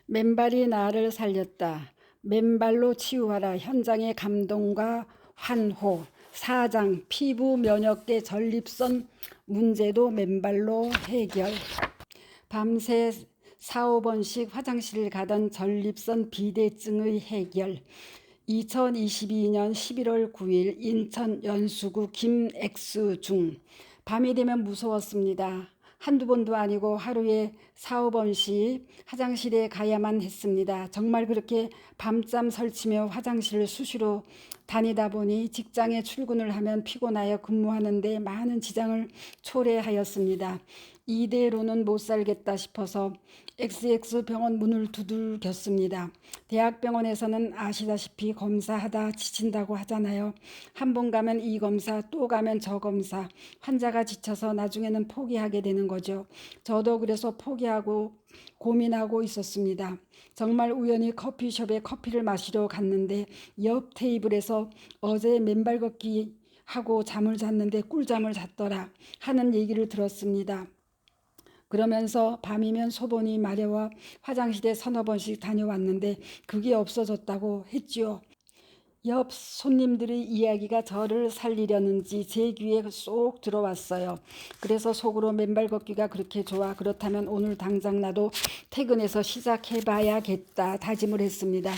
맨발이 나를 살렸다. 맨발로 치유하라. 현장의 감동과 환호. 4장 피부 면역계 전립선 문제도 맨발로 해결. 밤새 4, 5번씩 화장실을 가던 전립선 비대증의 해결. 2022년 11월 9일 인천 연수구 김엑스중. 밤이 되면 무서웠습니다. 한두 번도 아니고 하루에 4, 5번씩 화장실에 가야만 했습니다. 정말 그렇게 밤잠 설치며 화장실을 수시로 다니다 보니 직장에 출근을 하면 피곤하여 근무하는데 많은 지장을 초래하였습니다. 이대로는 못 살겠다 싶어서 XX병원 문을 두들겼습니다. 대학병원에서는 아시다시피 검사하다 지친다고 하잖아요. 한 번 가면 이 검사, 또 가면 저 검사. 환자가 지쳐서 나중에는 포기하게 되는 거죠. 저도 그래서 포기하고 고민하고 있었습니다. 정말 우연히 커피숍에 커피를 마시러 갔는데 옆 테이블에서 어제 맨발 걷기 하고 잠을 잤는데 꿀잠을 잤더라 하는 얘기를 들었습니다. 그러면서 밤이면 소변이 마려워 화장실에 서너 번씩 다녀왔는데 그게 없어졌다고 했지요. 옆 손님들의 이야기가 저를 살리려는지 제 귀에 쏙 들어왔어요. 그래서 속으로 맨발 걷기가 그렇게 좋아. 그렇다면 오늘 당장 나도 퇴근해서 시작해봐야겠다 다짐을 했습니다.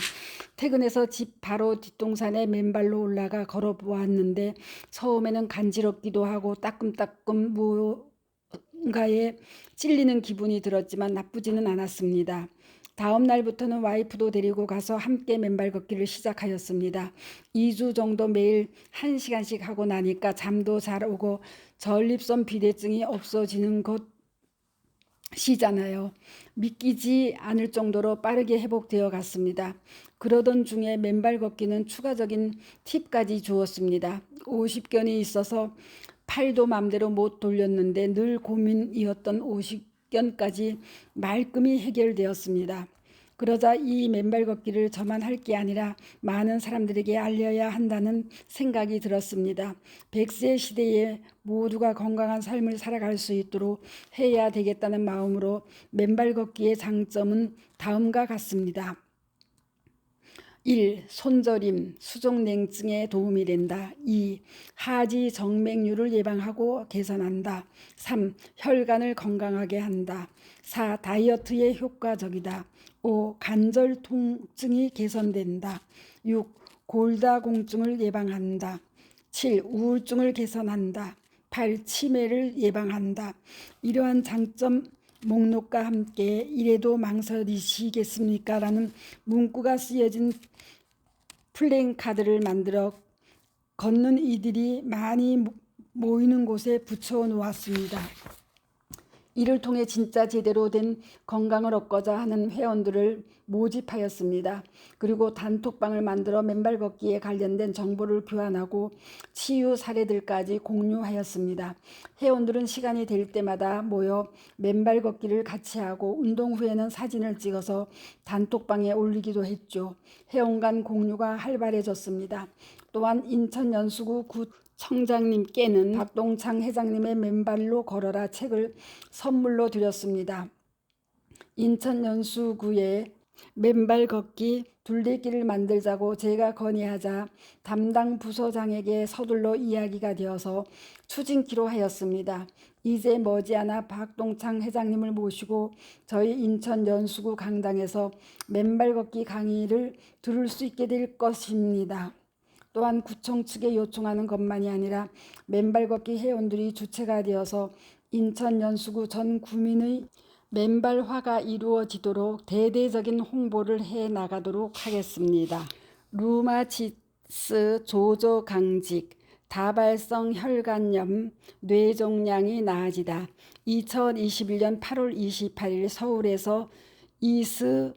퇴근해서 집 바로 뒷동산에 맨발로 올라가 걸어보았는데 처음에는 간지럽기도 하고 따끔따끔 뭔가에 찔리는 기분이 들었지만 나쁘지는 않았습니다. 다음 날부터는 와이프도 데리고 가서 함께 맨발 걷기를 시작하였습니다. 2주 정도 매일 1시간씩 하고 나니까 잠도 잘 오고 전립선 비대증이 없어지는 것이잖아요. 믿기지 않을 정도로 빠르게 회복되어 갔습니다. 그러던 중에 맨발 걷기는 추가적인 팁까지 주었습니다. 50견이 있어서 팔도 맘대로 못 돌렸는데 늘 고민이었던 50견까지 말끔히 해결되었습니다. 그러자 이 맨발 걷기를 저만 할 게 아니라 많은 사람들에게 알려야 한다는 생각이 들었습니다. 100세 시대에 모두가 건강한 삶을 살아갈 수 있도록 해야 되겠다는 마음으로 맨발 걷기의 장점은 다음과 같습니다. 1. 손저림, 수족냉증에 도움이 된다. 2. 하지 정맥류를 예방하고 개선한다. 3. 혈관을 건강하게 한다. 4. 다이어트에 효과적이다. 5. 관절 통증이 개선된다. 6. 골다공증을 예방한다. 7. 우울증을 개선한다. 8. 치매를 예방한다. 이러한 장점 목록과 함께 이래도 망설이시겠습니까? 라는 문구가 쓰여진 플랜카드를 만들어 걷는 이들이 많이 모이는 곳에 붙여 놓았습니다. 이를 통해 진짜 제대로 된 건강을 얻고자 하는 회원들을 모집하였습니다. 그리고 단톡방을 만들어 맨발 걷기에 관련된 정보를 교환하고 치유 사례들까지 공유하였습니다. 회원들은 시간이 될 때마다 모여 맨발 걷기를 같이 하고 운동 후에는 사진을 찍어서 단톡방에 올리기도 했죠. 회원 간 공유가 활발해졌습니다. 또한 인천 연수구 청장님께는 박동창 회장님의 맨발로 걸어라 책을 선물로 드렸습니다. 인천 연수구에 맨발 걷기 둘레길을 만들자고 제가 건의하자 담당 부서장에게 서둘러 이야기가 되어서 추진키로 하였습니다. 이제 머지않아 박동창 회장님을 모시고 저희 인천 연수구 강당에서 맨발 걷기 강의를 들을 수 있게 될 것입니다. 또한 구청 측에 요청하는 것만이 아니라 맨발 걷기 회원들이 주체가 되어서 인천 연수구 전 구민의 맨발화가 이루어지도록 대대적인 홍보를 해 나가도록 하겠습니다. 루마티스, 조저강직, 다발성 혈관염, 뇌종양이 나아지다. 2021년 8월 28일 서울에서 이스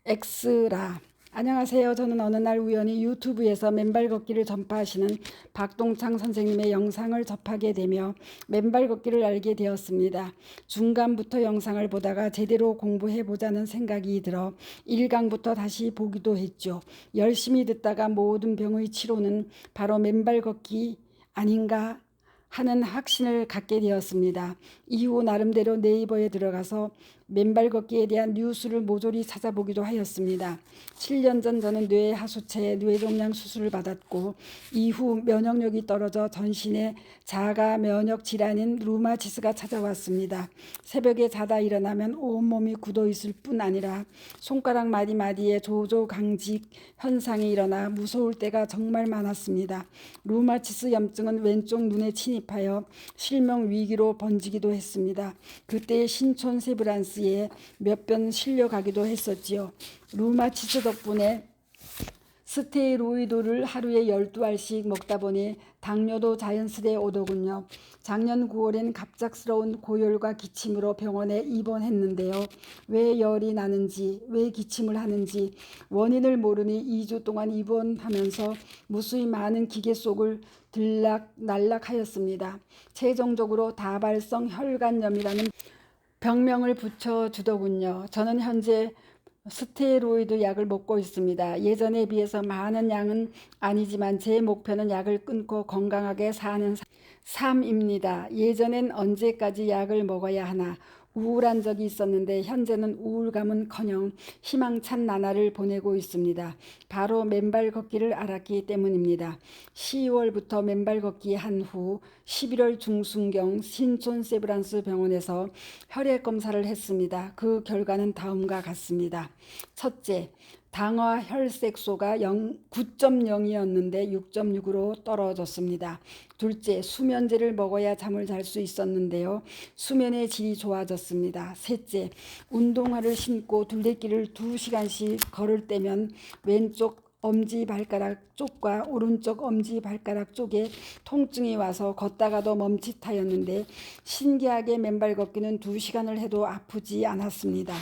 엑스라. 안녕하세요. 저는 어느 날 우연히 유튜브에서 맨발 걷기를 전파하시는 박동창 선생님의 영상을 접하게 되며 맨발 걷기를 알게 되었습니다. 중간부터 영상을 보다가 제대로 공부해보자는 생각이 들어 1강부터 다시 보기도 했죠. 열심히 듣다가 모든 병의 치료는 바로 맨발 걷기 아닌가 하는 확신을 갖게 되었습니다. 이후 나름대로 네이버에 들어가서 맨발 걷기에 대한 뉴스를 모조리 찾아보기도 하였습니다. 7년 전 저는 뇌 하수체 뇌종양 수술을 받았고 이후 면역력이 떨어져 전신에 자가 면역 질환인 루마티스가 찾아왔습니다. 새벽에 자다 일어나면 온몸이 굳어 있을 뿐 아니라 손가락 마디마디에 조조강직 현상이 일어나 무서울 때가 정말 많았습니다. 루마티스 염증은 왼쪽 눈에 침입하여 실명 위기로 번지기도 했습니다. 그때 신촌 세브란스에 몇 번 실려가기도 했었지요. 루마티스 덕분에 스테로이드를 하루에 12알씩 먹다 보니 당뇨도 자연스레 오더군요. 작년 9월엔 갑작스러운 고열과 기침으로 병원에 입원했는데요. 왜 열이 나는지, 왜 기침을 하는지 원인을 모르니 2주 동안 입원하면서 무수히 많은 기계 속을 들락날락하였습니다. 최종적으로 다발성 혈관염이라는 병명을 붙여주더군요. 저는 현재 스테로이드 약을 먹고 있습니다. 예전에 비해서 많은 양은 아니지만 제 목표는 약을 끊고 건강하게 사는 삶입니다. 예전엔 언제까지 약을 먹어야 하나 우울한 적이 있었는데 현재는 우울감은커녕 희망찬 나날을 보내고 있습니다. 바로 맨발 걷기를 알았기 때문입니다. 10월부터 맨발 걷기 한 후 11월 중순경 신촌 세브란스 병원에서 혈액 검사를 했습니다. 그 결과는 다음과 같습니다. 첫째, 당화 혈색소가 9.0이었는데 6.6으로 떨어졌습니다. 둘째, 수면제를 먹어야 잠을 잘 수 있었는데요. 수면의 질이 좋아졌습니다. 셋째, 운동화를 신고 둘레길을 2시간씩 걸을 때면 왼쪽 엄지발가락 쪽과 오른쪽 엄지발가락 쪽에 통증이 와서 걷다가도 멈칫하였는데 신기하게 맨발 걷기는 2시간을 해도 아프지 않았습니다.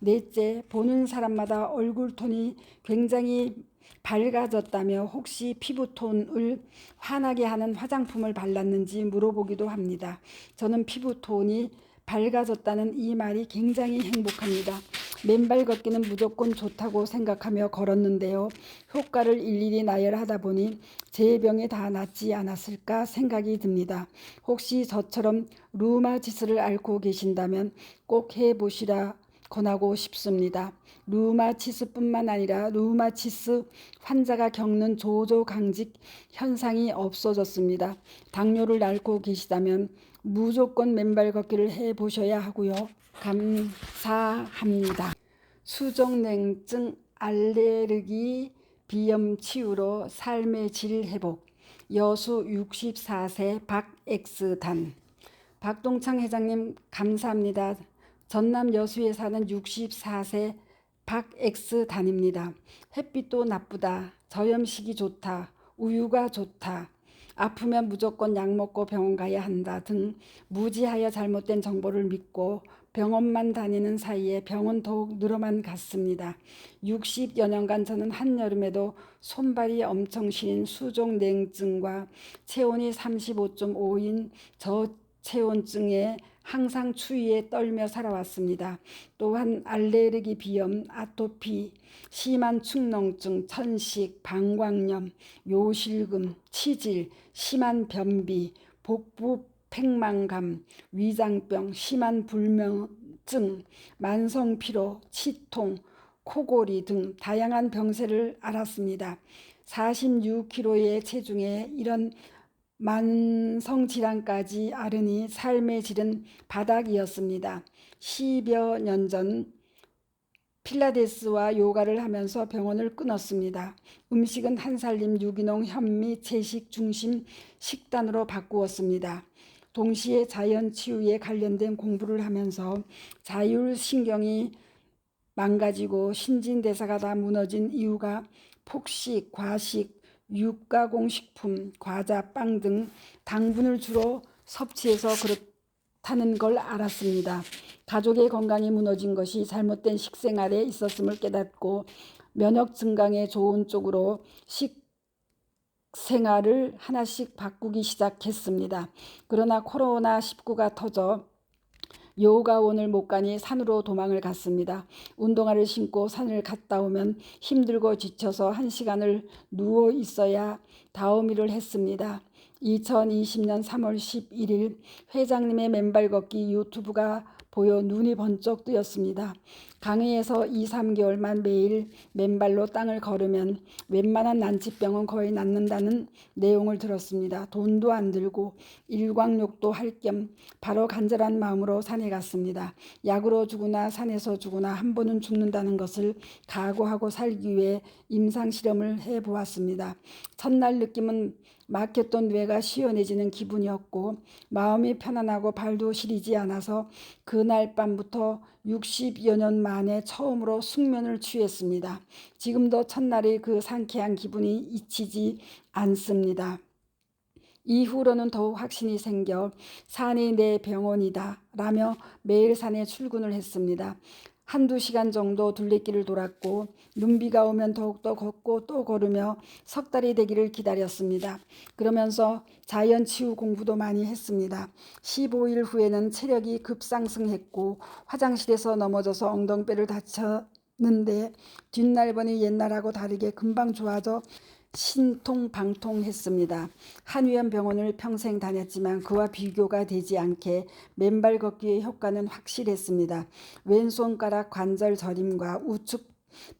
넷째, 보는 사람마다 얼굴톤이 굉장히 밝아졌다며 혹시 피부톤을 환하게 하는 화장품을 발랐는지 물어보기도 합니다. 저는 피부톤이 밝아졌다는 이 말이 굉장히 행복합니다. 맨발 걷기는 무조건 좋다고 생각하며 걸었는데요. 효과를 일일이 나열하다 보니 제 병이 다 낫지 않았을까 생각이 듭니다. 혹시 저처럼 루마티스를 앓고 계신다면 꼭 해보시라 권하고 싶습니다. 루마티스뿐만 아니라 루마티스 환자가 겪는 조조강직 현상이 없어졌습니다. 당뇨를 앓고 계시다면 무조건 맨발 걷기를 해보셔야 하고요. 감사합니다. 수족냉증, 알레르기, 비염 치유로 삶의 질 회복. 여수 64세 박X단. 박동창 회장님 감사합니다. 전남 여수에 사는 64세 박X단입니다. 햇빛도 나쁘다. 저염식이 좋다. 우유가 좋다. 아프면 무조건 약 먹고 병원 가야 한다 등 무지하여 잘못된 정보를 믿고 병원만 다니는 사이에 병은 더욱 늘어만 갔습니다. 60여 년간 저는 한여름에도 손발이 엄청 시린 수족냉증과 체온이 35.5인 저체온증에 항상 추위에 떨며 살아왔습니다. 또한 알레르기, 비염, 아토피, 심한 축농증, 천식, 방광염, 요실금, 치질, 심한 변비, 복부 팽만감, 위장병, 심한 불면증, 만성피로, 치통, 코골이 등 다양한 병세를 앓았습니다. 46kg의 체중에 이런 만성질환까지 앓으니 삶의 질은 바닥이었습니다. 10여 년 전 필라테스와 요가를 하면서 병원을 끊었습니다. 음식은 한살림 유기농 현미 채식 중심 식단으로 바꾸었습니다. 동시에 자연치유에 관련된 공부를 하면서 자율신경이 망가지고 신진대사가 다 무너진 이유가 폭식, 과식, 육가공식품, 과자, 빵 등 당분을 주로 섭취해서 그렇다는 걸 알았습니다. 가족의 건강이 무너진 것이 잘못된 식생활에 있었음을 깨닫고 면역 증강에 좋은 쪽으로 식생활을 하나씩 바꾸기 시작했습니다. 그러나 코로나19가 터져 요가원을 못 가니 산으로 도망을 갔습니다. 운동화를 신고 산을 갔다 오면 힘들고 지쳐서 1시간을 누워 있어야 다음 일을 했습니다. 2020년 3월 11일 회장님의 맨발 걷기 유튜브가 보여 눈이 번쩍 뜨였습니다. 강의에서 2, 3개월만 매일 맨발로 땅을 걸으면 웬만한 난치병은 거의 낫는다는 내용을 들었습니다. 돈도 안 들고 일광욕도 할 겸 바로 간절한 마음으로 산에 갔습니다. 약으로 죽으나 산에서 죽으나 한 번은 죽는다는 것을 각오하고 살기 위해 임상실험을 해보았습니다. 첫날 느낌은 막혔던 뇌가 시원해지는 기분이었고 마음이 편안하고 발도 시리지 않아서 그날 밤부터 60여 년 만에 처음으로 숙면을 취했습니다. 지금도 첫날의 그 상쾌한 기분이 잊히지 않습니다. 이후로는 더욱 확신이 생겨 산이 내 병원이다 라며 매일 산에 출근을 했습니다. 한두 시간 정도 둘레길을 돌았고 눈비가 오면 더욱더 걷고 또 걸으며 석 달이 되기를 기다렸습니다. 그러면서 자연치유 공부도 많이 했습니다. 15일 후에는 체력이 급상승했고 화장실에서 넘어져서 엉덩이뼈를 다쳤는데 뒷날번이 옛날하고 다르게 금방 좋아져 신통방통했습니다. 한의원 병원을 평생 다녔지만 그와 비교가 되지 않게 맨발 걷기의 효과는 확실했습니다. 왼손가락 관절 저림과 우측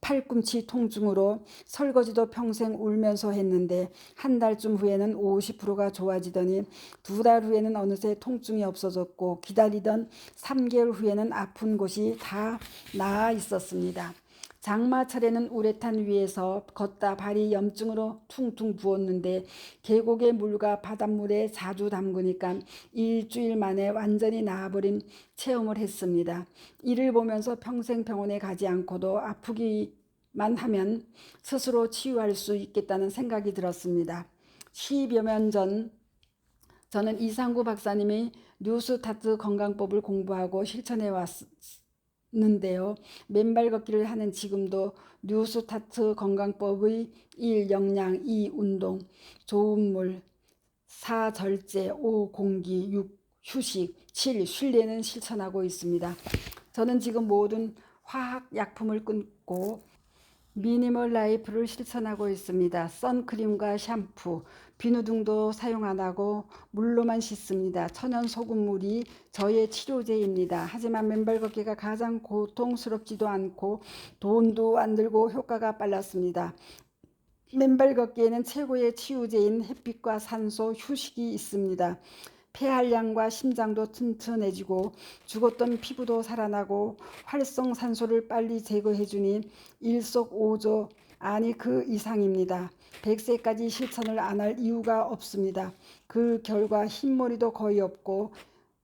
팔꿈치 통증으로 설거지도 평생 울면서 했는데 한 달쯤 후에는 50%가 좋아지더니 2달 후에는 어느새 통증이 없어졌고 기다리던 3개월 후에는 아픈 곳이 다 나아 있었습니다. 장마철에는 우레탄 위에서 걷다 발이 염증으로 퉁퉁 부었는데 계곡의 물과 바닷물에 자주 담그니까 일주일 만에 완전히 나아버린 체험을 했습니다. 이를 보면서 평생 병원에 가지 않고도 아프기만 하면 스스로 치유할 수 있겠다는 생각이 들었습니다. 10여 년 전 저는 이상구 박사님이 뉴스타트 건강법을 공부하고 실천해 왔는데요. 맨발 걷기를 하는 지금도 뉴스타트 건강법의 1. 영양, 2. 운동, 좋은 물, 4. 절제, 5. 공기, 6. 휴식, 7. 쉴내는 실천하고 있습니다. 저는 지금 모든 화학약품을 끊고 미니멀 라이프를 실천하고 있습니다. 선크림과 샴푸, 비누 등도 사용 안 하고 물로만 씻습니다. 천연 소금물이 저의 치료제입니다. 하지만 맨발 걷기가 가장 고통스럽지도 않고 돈도 안 들고 효과가 빨랐습니다. 맨발 걷기에는 최고의 치유제인 햇빛과 산소, 휴식이 있습니다. 폐활량과 심장도 튼튼해지고 죽었던 피부도 살아나고 활성산소를 빨리 제거해주니 일석오조, 아니 그 이상입니다. 100세까지 실천을 안 할 이유가 없습니다. 그 결과 흰머리도 거의 없고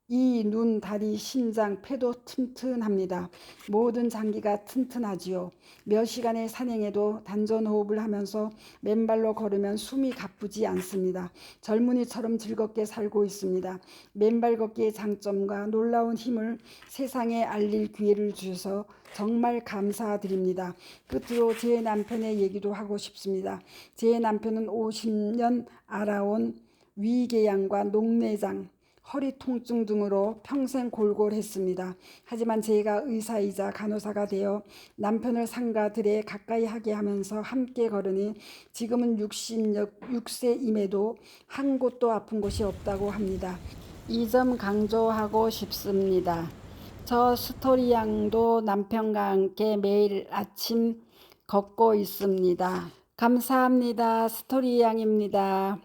이, 눈, 다리, 심장, 폐도 튼튼합니다. 모든 장기가 튼튼하지요. 몇 시간의 산행에도 단전호흡을 하면서 맨발로 걸으면 숨이 가쁘지 않습니다. 젊은이처럼 즐겁게 살고 있습니다. 맨발 걷기의 장점과 놀라운 힘을 세상에 알릴 기회를 주셔서 정말 감사드립니다. 끝으로 제 남편의 얘기도 하고 싶습니다. 제 남편은 50년 알아온 위궤양과 녹내장, 허리 통증 등으로 평생 골골했습니다. 하지만 제가 의사이자 간호사가 되어 남편을 상가 들에 가까이 하게 하면서 함께 걸으니 지금은 66세임에도 한 곳도 아픈 곳이 없다고 합니다. 이 점 강조하고 싶습니다. 저 스토리양도 남편과 함께 매일 아침 걷고 있습니다. 감사합니다. 스토리양입니다.